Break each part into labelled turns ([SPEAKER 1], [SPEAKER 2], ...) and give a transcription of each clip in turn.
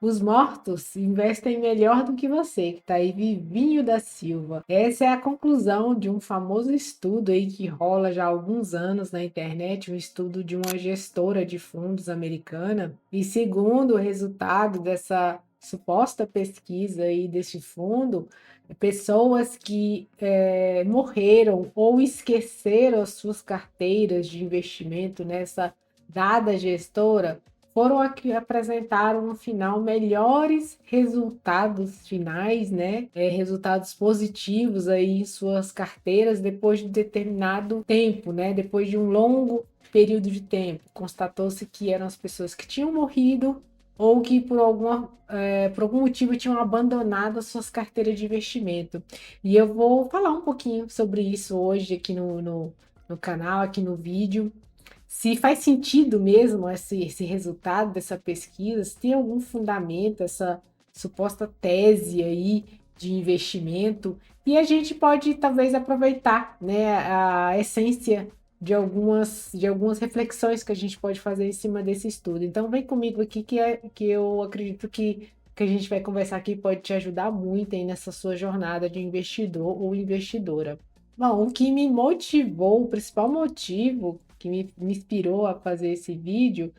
[SPEAKER 1] Os mortos investem melhor do que você, que tá aí, Vivinho da Silva. Essa é a conclusão de um famoso estudo aí que rola já há alguns anos na internet, um estudo de uma gestora de fundos americana. E segundo o resultado dessa suposta pesquisa aí deste fundo, pessoas que morreram ou esqueceram as suas carteiras de investimento nessa dada gestora foram a que apresentaram no final melhores resultados finais, né? Resultados positivos aí em suas carteiras depois de determinado tempo, né? Depois de um longo período de tempo. Constatou-se que eram as pessoas que tinham morrido ou que por algum motivo tinham abandonado as suas carteiras de investimento. E eu vou falar um pouquinho sobre isso hoje aqui no canal, aqui no vídeo. Se faz sentido mesmo esse resultado dessa pesquisa, se tem algum fundamento, essa suposta tese aí de investimento, e a gente pode talvez aproveitar, né, a essência de algumas reflexões que a gente pode fazer em cima desse estudo. Então vem comigo aqui que eu acredito que a gente vai conversar aqui pode te ajudar muito aí nessa sua jornada de investidor ou investidora. Bom, o que me motivou, o principal motivo que me inspirou a fazer esse vídeo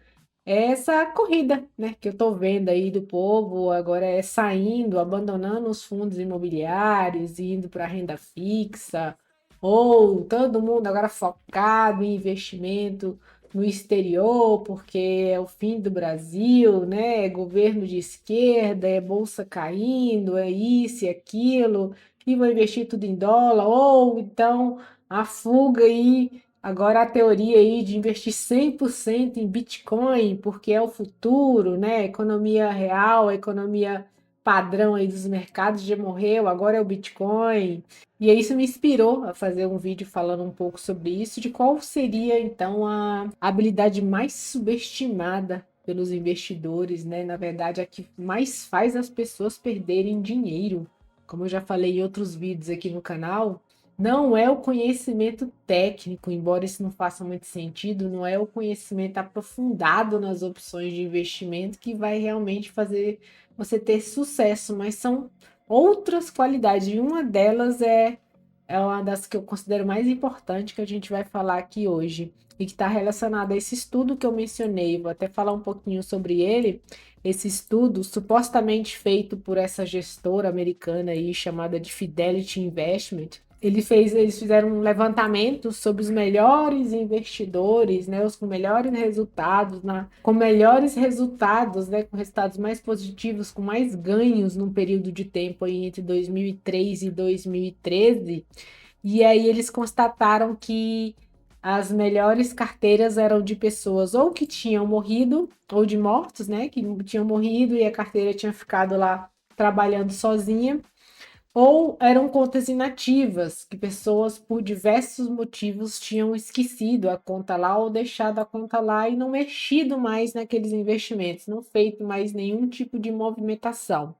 [SPEAKER 1] é essa corrida, né, que eu tô vendo aí do povo agora saindo, abandonando os fundos imobiliários, indo para renda fixa, ou todo mundo agora focado em investimento no exterior, porque é o fim do Brasil, né? É governo de esquerda, é bolsa caindo, é isso e aquilo, e vou investir tudo em dólar, ou então a fuga aí. Agora a teoria aí de investir 100% em Bitcoin, porque é o futuro, né? A economia real, a economia padrão aí dos mercados já morreu, agora é o Bitcoin. E aí isso me inspirou a fazer um vídeo falando um pouco sobre isso, de qual seria então a habilidade mais subestimada pelos investidores, né? Na verdade, a que mais faz as pessoas perderem dinheiro. Como eu já falei em outros vídeos aqui no canal, não é o conhecimento técnico, embora isso não faça muito sentido, não é o conhecimento aprofundado nas opções de investimento que vai realmente fazer você ter sucesso, mas são outras qualidades, e uma delas é uma das que eu considero mais importante que a gente vai falar aqui hoje, e que está relacionada a esse estudo que eu mencionei. Vou até falar um pouquinho sobre ele. Esse estudo, supostamente feito por essa gestora americana aí, chamada de Fidelity Investment, eles fizeram um levantamento sobre os melhores investidores, né, os com melhores resultados, com melhores resultados, né, com resultados mais positivos, com mais ganhos num período de tempo aí entre 2003 e 2013. E aí eles constataram que as melhores carteiras eram de pessoas ou que tinham morrido, ou de mortos, né, que tinham morrido e a carteira tinha ficado lá trabalhando sozinha, ou eram contas inativas, que pessoas, por diversos motivos, tinham esquecido a conta lá ou deixado a conta lá e não mexido mais naqueles investimentos, não feito mais nenhum tipo de movimentação.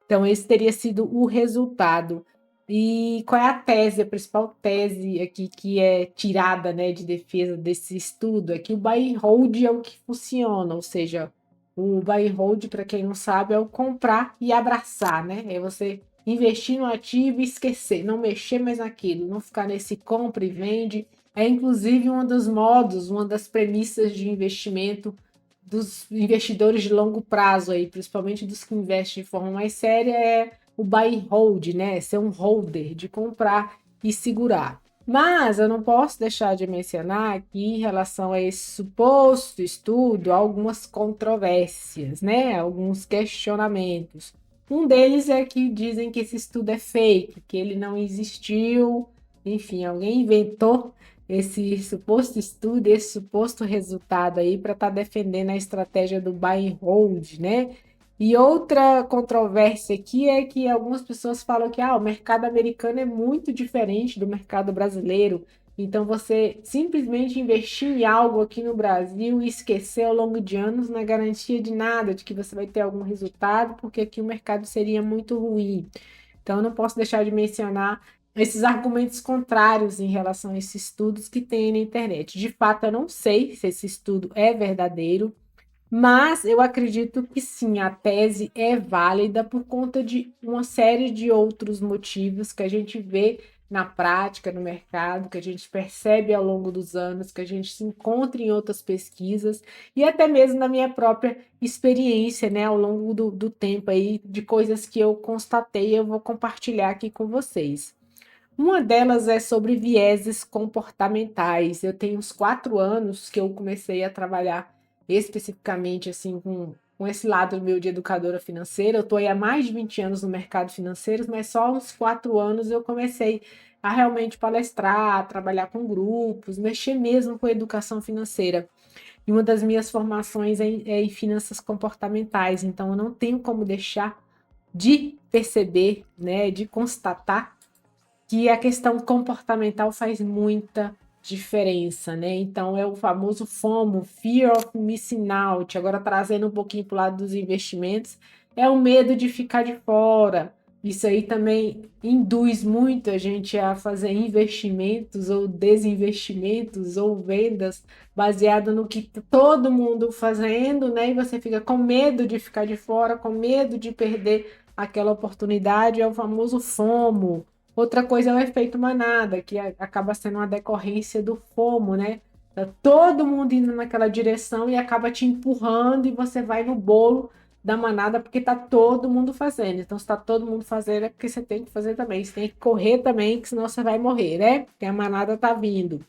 [SPEAKER 1] Então, esse teria sido o resultado. E qual é a tese, a principal tese aqui que é tirada, né, de defesa desse estudo? É que o buy and hold é o que funciona, ou seja, o buy and hold, para quem não sabe, é o comprar e abraçar, né? É você investir no ativo e esquecer, não mexer mais naquilo, não ficar nesse compra e vende. É inclusive um dos modos, uma das premissas de investimento dos investidores de longo prazo aí, principalmente dos que investem de forma mais séria, é o buy and hold, né? Ser um holder, de comprar e segurar. Mas eu não posso deixar de mencionar aqui, em relação a esse suposto estudo, algumas controvérsias, né? Alguns questionamentos. Um deles é que dizem que esse estudo é fake, que ele não existiu, enfim, alguém inventou esse suposto estudo, esse suposto resultado aí para estar defendendo a estratégia do buy and hold, né? E outra controvérsia aqui é que algumas pessoas falam que o mercado americano é muito diferente do mercado brasileiro. Então, você simplesmente investir em algo aqui no Brasil e esquecer ao longo de anos não é garantia de nada, de que você vai ter algum resultado, porque aqui o mercado seria muito ruim. Então, eu não posso deixar de mencionar esses argumentos contrários em relação a esses estudos que tem na internet. De fato, eu não sei se esse estudo é verdadeiro, Mas eu acredito que sim, a tese é válida por conta de uma série de outros motivos que a gente vê na prática, no mercado, que a gente percebe ao longo dos anos, que a gente se encontra em outras pesquisas e até mesmo na minha própria experiência, né, ao longo do tempo aí, de coisas que eu constatei, eu vou compartilhar aqui com vocês. Uma delas é sobre vieses comportamentais. Eu tenho uns 4 anos que eu comecei a trabalhar especificamente assim com esse lado meu de educadora financeira. Eu estou há mais de 20 anos no mercado financeiro, mas só há uns 4 anos eu comecei a realmente palestrar, trabalhar com grupos, mexer mesmo com educação financeira. E uma das minhas formações é em finanças comportamentais, então eu não tenho como deixar de perceber, né, de constatar que a questão comportamental faz muita diferença, né? Então é o famoso FOMO, Fear of Missing Out. Agora trazendo um pouquinho para o lado dos investimentos, é o medo de ficar de fora. Isso aí também induz muito a gente a fazer investimentos ou desinvestimentos ou vendas baseado no que todo mundo fazendo, né? E você fica com medo de ficar de fora, com medo de perder aquela oportunidade, é o famoso FOMO. Outra coisa é o efeito manada, que acaba sendo uma decorrência do FOMO, né? Tá todo mundo indo naquela direção e acaba te empurrando e você vai no bolo da manada porque tá todo mundo fazendo. Então, se tá todo mundo fazendo, é porque você tem que fazer também. Você tem que correr também, que senão você vai morrer, né? Porque a manada tá vindo.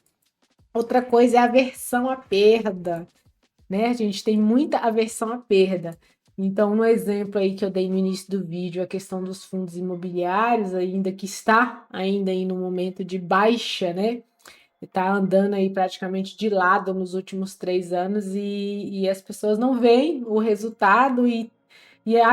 [SPEAKER 1] Outra coisa é a aversão à perda, né? A gente tem muita aversão à perda. Então, no exemplo aí que eu dei no início do vídeo, a questão dos fundos imobiliários, ainda que está ainda aí no momento de baixa, né? Está andando aí praticamente de lado nos últimos 3 anos e as pessoas não veem o resultado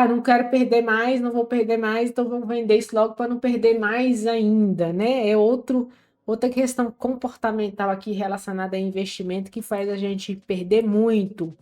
[SPEAKER 1] não quero perder mais, não vou perder mais, então vamos vender isso logo para não perder mais ainda, né? É outra questão comportamental aqui relacionada a investimento que faz a gente perder muito.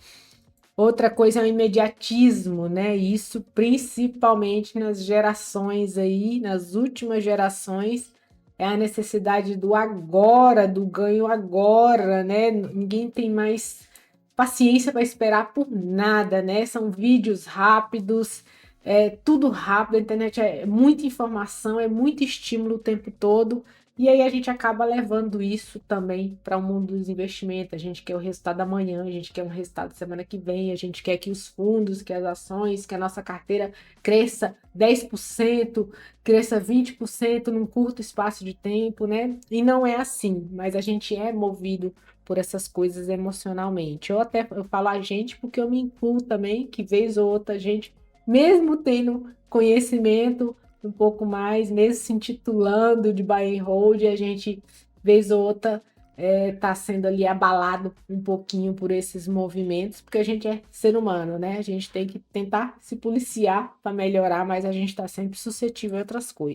[SPEAKER 1] Outra coisa é o imediatismo, né? Isso principalmente nas gerações aí, nas últimas gerações, é a necessidade do agora, do ganho agora, né? Ninguém tem mais paciência para esperar por nada, né? São vídeos rápidos, é tudo rápido, a internet é muita informação, é muito estímulo o tempo todo. E aí a gente acaba levando isso também para o mundo dos investimentos. A gente quer o resultado amanhã, a gente quer um resultado semana que vem, a gente quer que os fundos, que as ações, que a nossa carteira cresça 10%, cresça 20% num curto espaço de tempo, né? E não é assim, mas a gente é movido por essas coisas emocionalmente. Eu falo a gente porque eu me incluo também, que vez ou outra a gente, mesmo tendo conhecimento um pouco mais, mesmo se intitulando de buy and hold, a gente, vez ou outra, está sendo ali abalado um pouquinho por esses movimentos, porque a gente é ser humano, né? A gente tem que tentar se policiar para melhorar, mas a gente está sempre suscetível a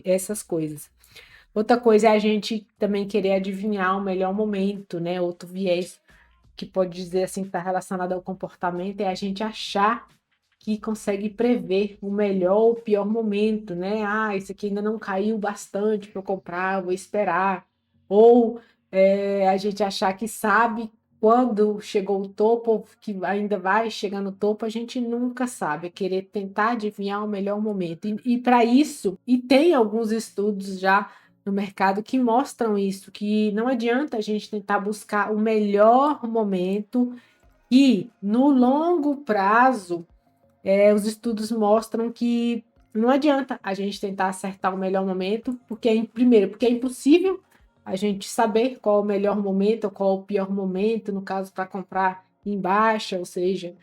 [SPEAKER 1] essas coisas. Outra coisa é a gente também querer adivinhar o melhor momento, né? Outro viés que pode dizer assim que está relacionado ao comportamento é a gente achar que consegue prever o melhor ou o pior momento, né? Ah, esse aqui ainda não caiu bastante para eu comprar, eu vou esperar. Ou a gente achar que sabe quando chegou o topo, ou que ainda vai chegar no topo, a gente nunca sabe. É querer tentar adivinhar o melhor momento. E para isso, e tem alguns estudos já no mercado que mostram isso, que não adianta a gente tentar buscar o melhor momento e no longo prazo os estudos mostram que não adianta a gente tentar acertar o melhor momento, primeiro, porque é impossível a gente saber qual o melhor momento ou qual o pior momento, no caso, para comprar em baixa, ou seja,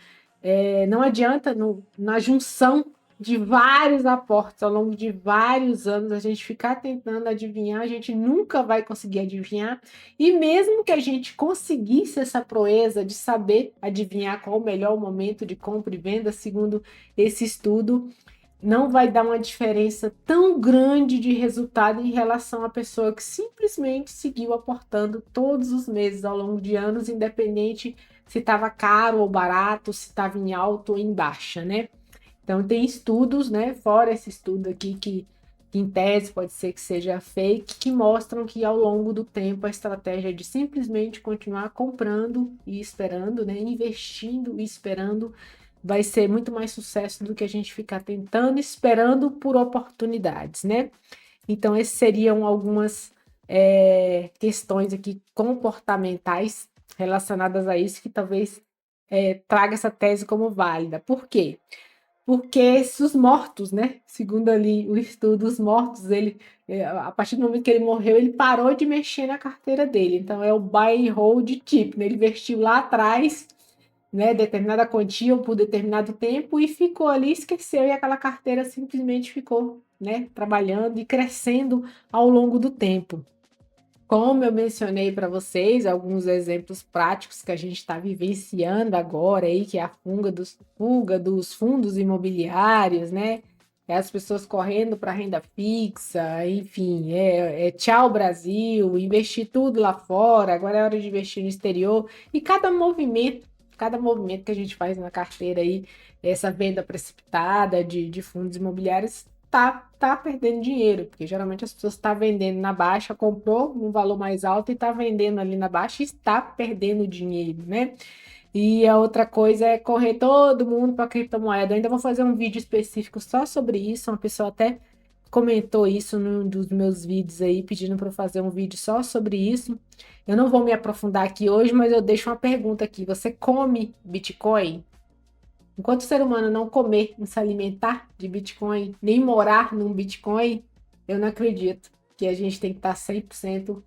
[SPEAKER 1] não adianta na junção de vários aportes ao longo de vários anos a gente ficar tentando adivinhar, a gente nunca vai conseguir adivinhar. E mesmo que a gente conseguisse essa proeza de saber adivinhar qual o melhor momento de compra e venda, segundo esse estudo, não vai dar uma diferença tão grande de resultado em relação à pessoa que simplesmente seguiu aportando todos os meses ao longo de anos, independente se estava caro ou barato, se estava em alta ou em baixa, né? Então tem estudos, né? Fora esse estudo aqui que que em tese pode ser que seja fake, que mostram que ao longo do tempo a estratégia de simplesmente continuar comprando e esperando, né, investindo e esperando, vai ser muito mais sucesso do que a gente ficar tentando, esperando por oportunidades, né? Então, essas seriam algumas questões aqui comportamentais relacionadas a isso que talvez traga essa tese como válida. Por quê? Porque se os mortos, né? Segundo ali o estudo, os mortos, a partir do momento que ele morreu, ele parou de mexer na carteira dele. Então é o buy and hold tipo, né? Ele investiu lá atrás, né? Determinada quantia ou por determinado tempo e ficou ali, esqueceu e aquela carteira simplesmente ficou, né? Trabalhando e crescendo ao longo do tempo. Como eu mencionei para vocês, alguns exemplos práticos que a gente está vivenciando agora aí, que é a fuga dos fundos imobiliários, né? É as pessoas correndo para renda fixa, enfim, tchau Brasil, investir tudo lá fora, agora é hora de investir no exterior. E cada movimento que a gente faz na carteira aí, essa venda precipitada de fundos imobiliários, tá perdendo dinheiro, porque geralmente as pessoas estão vendendo na baixa, comprou num valor mais alto e está vendendo ali na baixa e está perdendo dinheiro, né? E a outra coisa é correr todo mundo para criptomoeda. Eu ainda vou fazer um vídeo específico só sobre isso. Uma pessoa até comentou isso num dos meus vídeos aí, pedindo para eu fazer um vídeo só sobre isso. Eu não vou me aprofundar aqui hoje, mas eu deixo uma pergunta aqui. Você come Bitcoin? Enquanto o ser humano não comer, não se alimentar de Bitcoin, nem morar num Bitcoin, eu não acredito que a gente tem que estar 100%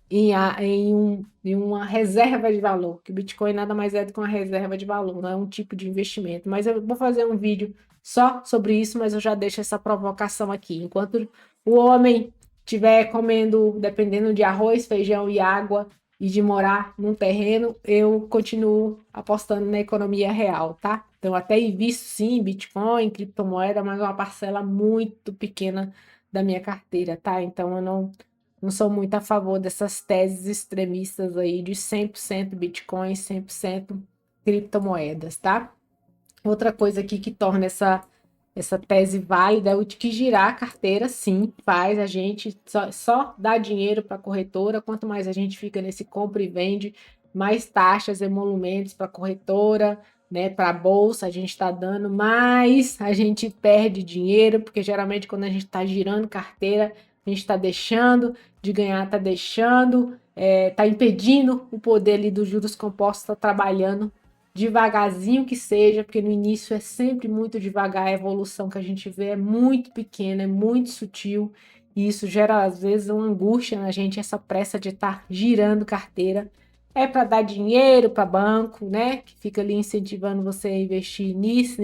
[SPEAKER 1] em uma reserva de valor, que o Bitcoin nada mais é do que uma reserva de valor, não é um tipo de investimento. Mas eu vou fazer um vídeo só sobre isso, mas eu já deixo essa provocação aqui. Enquanto o homem estiver comendo, dependendo de arroz, feijão e água, e de morar num terreno, eu continuo apostando na economia real, tá? Então, até invisto sim em Bitcoin, criptomoeda, mas é uma parcela muito pequena da minha carteira, tá? Então, eu não sou muito a favor dessas teses extremistas aí de 100% Bitcoin, 100% criptomoedas, tá? Outra coisa aqui que torna essa tese válida é o de que girar a carteira, sim, faz a gente só dar dinheiro para a corretora. Quanto mais a gente fica nesse compra e vende, mais taxas, emolumentos para a corretora, né, para a bolsa a gente está dando, mais a gente perde dinheiro, porque geralmente quando a gente está girando carteira, a gente está deixando de ganhar, está deixando, está impedindo o poder ali dos juros compostos estar trabalhando devagarzinho que seja, porque no início é sempre muito devagar, a evolução que a gente vê é muito pequena, é muito sutil, e isso gera às vezes uma angústia na gente, essa pressa de estar girando carteira. É para dar dinheiro para banco, né? Que fica ali incentivando você a investir nisso,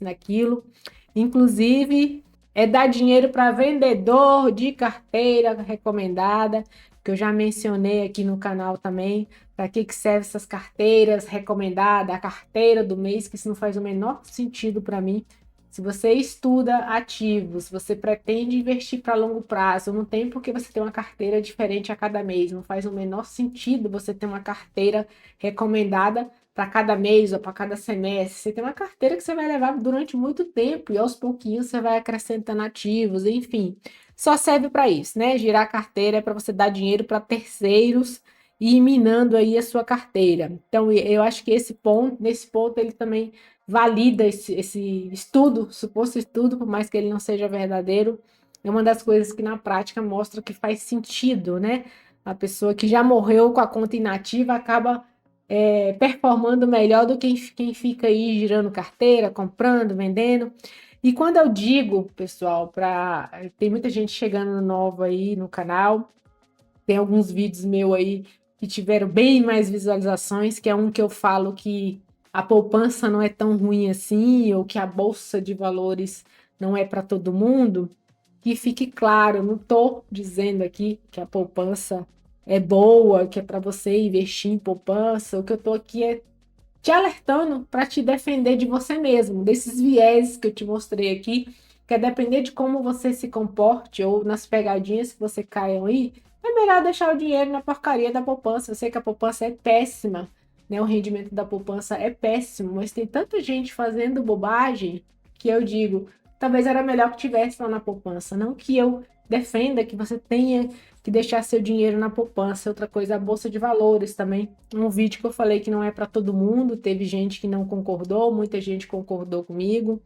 [SPEAKER 1] naquilo. Inclusive, é dar dinheiro para vendedor de carteira recomendada, que eu já mencionei aqui no canal também. Para que serve essas carteiras recomendadas, a carteira do mês, que isso não faz o menor sentido para mim. Se você estuda ativos, se você pretende investir para longo prazo, não tem por que você ter uma carteira diferente a cada mês. Não faz o menor sentido você ter uma carteira recomendada para cada mês ou para cada semestre. Você tem uma carteira que você vai levar durante muito tempo e aos pouquinhos você vai acrescentando ativos, enfim. Só serve para isso, né? Girar a carteira é para você dar dinheiro para terceiros e ir minando aí a sua carteira. Então, eu acho que nesse ponto, ele também valida esse estudo, suposto estudo, por mais que ele não seja verdadeiro, é uma das coisas que na prática mostra que faz sentido, né? A pessoa que já morreu com a conta inativa acaba performando melhor do que quem fica aí girando carteira, comprando, vendendo. E quando eu digo, pessoal, tem muita gente chegando nova aí no canal, tem alguns vídeos meus aí que tiveram bem mais visualizações, que é um que eu falo que a poupança não é tão ruim assim, ou que a bolsa de valores não é para todo mundo, que fique claro, eu não estou dizendo aqui que a poupança é boa, que é para você investir em poupança, o que eu estou aqui é te alertando para te defender de você mesmo, desses vieses que eu te mostrei aqui, que é depender de como você se comporte ou nas pegadinhas que você caiam aí, é melhor deixar o dinheiro na porcaria da poupança. Eu sei que a poupança é péssima, né? O rendimento da poupança é péssimo, mas tem tanta gente fazendo bobagem que eu digo, talvez era melhor que tivesse lá na poupança. Não que eu defenda que você tenha que deixar seu dinheiro na poupança. Outra coisa, a bolsa de valores também. Um vídeo que eu falei que não é para todo mundo, teve gente que não concordou, muita gente concordou comigo,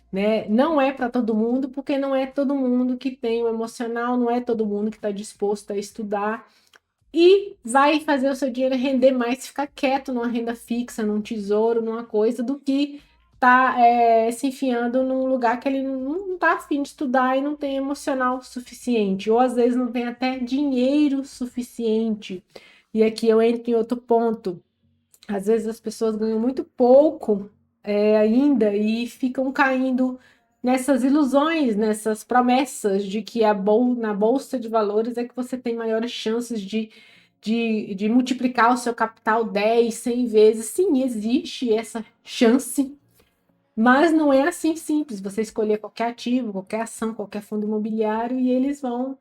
[SPEAKER 1] né? Não é para todo mundo, porque não é todo mundo que tem o emocional, não é todo mundo que está disposto a estudar e vai fazer o seu dinheiro render mais, ficar quieto numa renda fixa, num tesouro, numa coisa, do que tá se enfiando num lugar que ele não tá afim de estudar e não tem emocional suficiente, ou às vezes não tem até dinheiro suficiente. E aqui eu entro em outro ponto. Às vezes as pessoas ganham muito pouco ainda e ficam caindo nessas ilusões, nessas promessas de que na bolsa de valores é que você tem maiores chances de multiplicar o seu capital 10, 100 vezes. Sim, existe essa chance, mas não é assim simples. Você escolher qualquer ativo, qualquer ação, qualquer fundo imobiliário e eles vão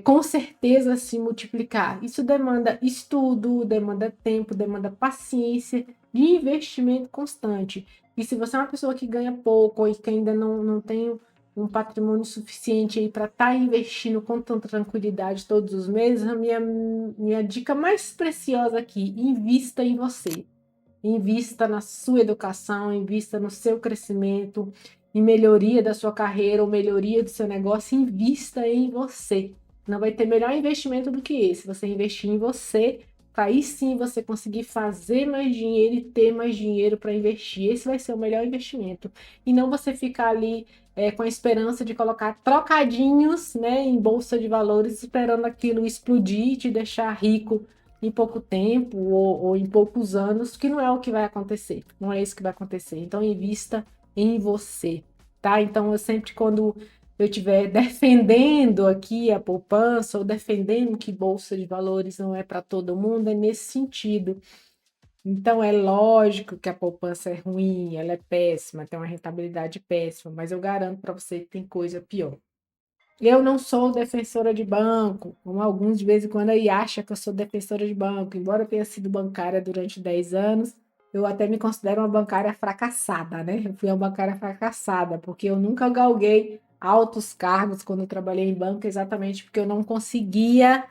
[SPEAKER 1] com certeza se multiplicar. Isso demanda estudo, demanda tempo, demanda paciência, de investimento constante. E se você é uma pessoa que ganha pouco ou que ainda não tem um patrimônio suficiente aí para estar investindo com tanta tranquilidade todos os meses, a minha dica mais preciosa aqui: invista em você. Invista na sua educação, invista no seu crescimento, em melhoria da sua carreira ou melhoria do seu negócio, invista em você. Não vai ter melhor investimento do que esse. Você investir em você, para aí sim você conseguir fazer mais dinheiro e ter mais dinheiro para investir. Esse vai ser o melhor investimento. E não você ficar ali com a esperança de colocar trocadinhos, né, em bolsa de valores, esperando aquilo explodir e te deixar rico em pouco tempo ou em poucos anos, que não é o que vai acontecer, não é isso que vai acontecer. Então, invista em você, tá? Então, eu sempre, quando eu estiver defendendo aqui a poupança ou defendendo que bolsa de valores não é para todo mundo, é nesse sentido. Então, é lógico que a poupança é ruim, ela é péssima, tem uma rentabilidade péssima, mas eu garanto para você que tem coisa pior. Eu não sou defensora de banco, como alguns de vez em quando aí acham que eu sou defensora de banco. Embora eu tenha sido bancária durante 10 anos, eu até me considero uma bancária fracassada, né? Eu fui uma bancária fracassada, porque eu nunca galguei altos cargos quando eu trabalhei em banco, exatamente porque eu não conseguia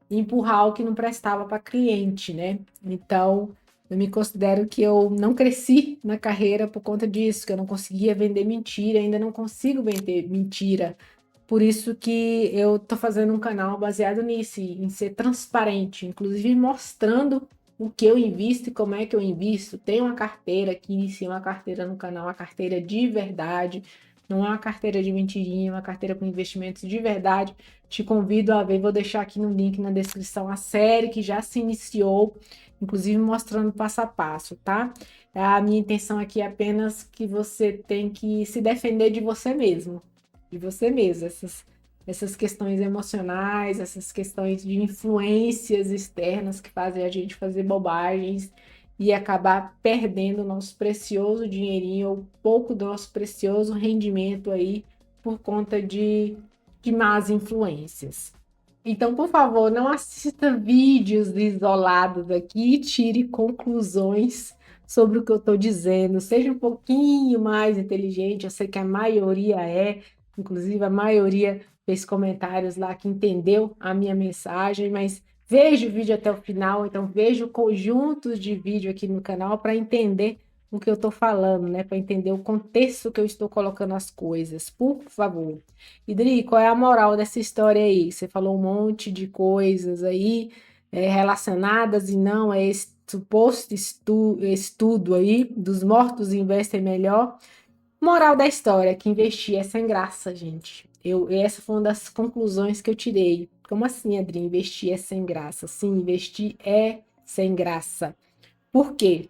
[SPEAKER 1] empurrar o que não prestava para cliente, né? Então, eu me considero que eu não cresci na carreira por conta disso, que eu não conseguia vender mentira, ainda não consigo vender mentira. Por isso que eu tô fazendo um canal baseado nisso, em ser transparente, inclusive mostrando o que eu invisto e como é que eu invisto. Tem uma carteira aqui, sim, uma carteira no canal, uma carteira de verdade, não é uma carteira de mentirinha, é uma carteira com investimentos de verdade. Te convido a ver, vou deixar aqui no link na descrição a série que já se iniciou, inclusive mostrando passo a passo, tá? A minha intenção aqui é apenas que você tem que se defender de você mesmo, de você mesmo, essas questões emocionais, essas questões de influências externas que fazem a gente fazer bobagens e acabar perdendo o nosso precioso dinheirinho ou pouco do nosso precioso rendimento aí por conta de más influências. Então, por favor, não assista vídeos isolados aqui e tire conclusões sobre o que eu estou dizendo. Seja um pouquinho mais inteligente, eu sei que a maioria inclusive a maioria fez comentários lá que entendeu a minha mensagem, mas veja o vídeo até o final, então veja conjuntos de vídeo aqui no canal para entender o que eu estou falando, né? Para entender o contexto que eu estou colocando as coisas, por favor. Idri, qual é a moral dessa história aí? Você falou um monte de coisas aí relacionadas e não é esse suposto estudo aí dos mortos investem melhor. Moral da história, que investir é sem graça, gente. Essa foi uma das conclusões que eu tirei. Como assim, Adri? Investir é sem graça? Sim, investir é sem graça. Por quê?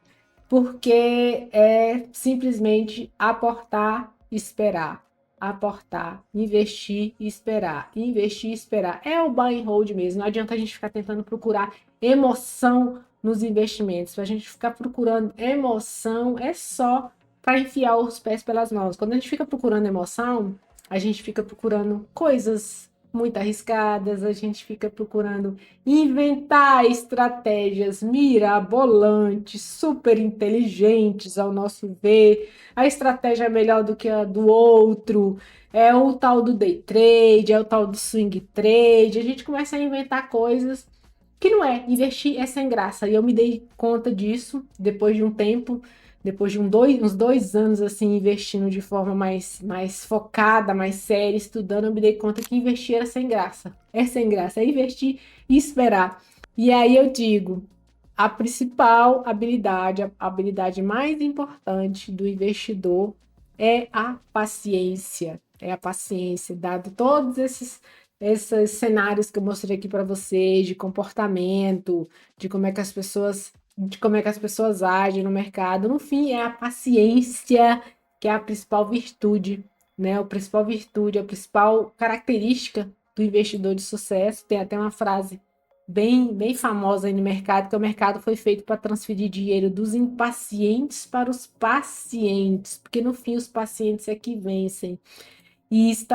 [SPEAKER 1] Porque é simplesmente aportar e esperar. Aportar, investir e esperar. Investir e esperar. É o buy and hold mesmo. Não adianta a gente ficar tentando procurar emoção nos investimentos. A gente ficar procurando emoção é só para enfiar os pés pelas mãos. Quando a gente fica procurando emoção, a gente fica procurando coisas muito arriscadas, a gente fica procurando inventar estratégias mirabolantes, super inteligentes ao nosso ver. A estratégia é melhor do que a do outro, é o tal do day trade, é o tal do swing trade. A gente começa a inventar coisas que não é, investir é sem graça. E eu me dei conta disso depois de um tempo, depois de uns 2 anos assim, investindo de forma mais focada, mais séria, estudando, eu me dei conta que investir era sem graça. É sem graça, é investir e esperar. E aí eu digo, a principal habilidade, a habilidade mais importante do investidor é a paciência. É a paciência, dado todos esses cenários que eu mostrei aqui para vocês, de comportamento, de como é que as pessoas agem no mercado. No fim, é a paciência que é a principal virtude, né? A principal virtude, a principal característica do investidor de sucesso. Tem até uma frase bem famosa aí no mercado, que o mercado foi feito para transferir dinheiro dos impacientes para os pacientes, porque no fim os pacientes é que vencem. E isso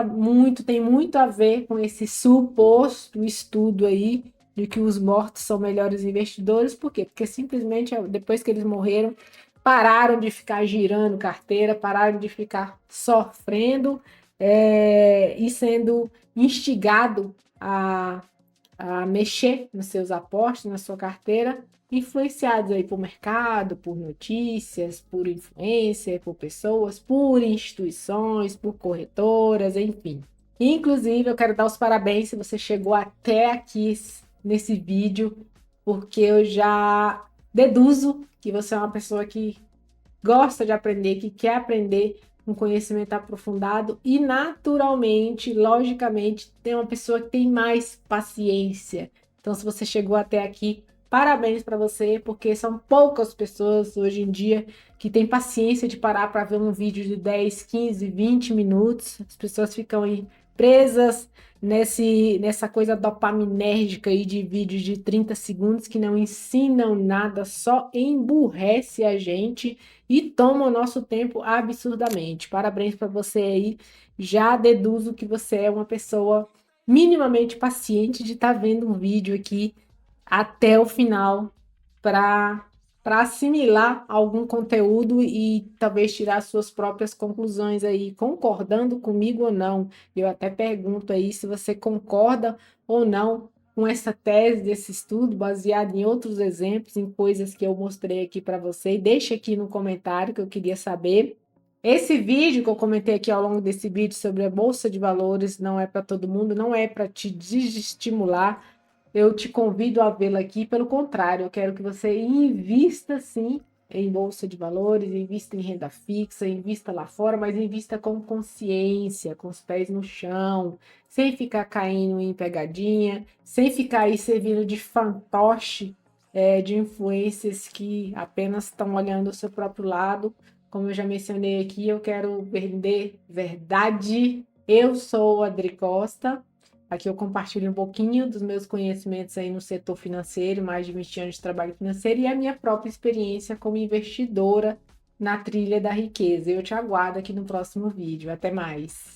[SPEAKER 1] tem muito a ver com esse suposto estudo aí de que os mortos são melhores investidores. Por quê? Porque simplesmente depois que eles morreram, pararam de ficar girando carteira, pararam de ficar sofrendo e sendo instigado a mexer nos seus aportes, na sua carteira, influenciados aí por mercado, por notícias, por influência, por pessoas, por instituições, por corretoras, enfim. Inclusive, eu quero dar os parabéns se você chegou até aqui nesse vídeo, porque eu já deduzo que você é uma pessoa que gosta de aprender, que quer aprender um conhecimento aprofundado e naturalmente, logicamente, tem uma pessoa que tem mais paciência. Então, se você chegou até aqui, parabéns para você, porque são poucas pessoas hoje em dia que têm paciência de parar para ver um vídeo de 10, 15, 20 minutos. As pessoas ficam aí presas nessa coisa dopaminérgica aí de vídeos de 30 segundos que não ensinam nada, só emburrece a gente e toma o nosso tempo absurdamente. Parabéns para você aí. Já deduzo que você é uma pessoa minimamente paciente de estar vendo um vídeo aqui até o final para assimilar algum conteúdo e talvez tirar suas próprias conclusões aí, concordando comigo ou não. Eu até pergunto aí se você concorda ou não com essa tese desse estudo, baseado em outros exemplos, em coisas que eu mostrei aqui para você. E deixa aqui no comentário que eu queria saber. Esse vídeo que eu comentei aqui ao longo desse vídeo sobre a Bolsa de Valores não é para todo mundo, não é para te desestimular. Eu te convido a vê-la aqui, pelo contrário, eu quero que você invista sim em bolsa de valores, invista em renda fixa, invista lá fora, mas invista com consciência, com os pés no chão, sem ficar caindo em pegadinha, sem ficar aí servindo de fantoche de influências que apenas estão olhando o seu próprio lado. Como eu já mencionei aqui, eu quero vender verdade. Eu sou a Adri Costa. Aqui eu compartilho um pouquinho dos meus conhecimentos aí no setor financeiro, mais de 20 anos de trabalho financeiro e a minha própria experiência como investidora na trilha da riqueza. Eu te aguardo aqui no próximo vídeo. Até mais!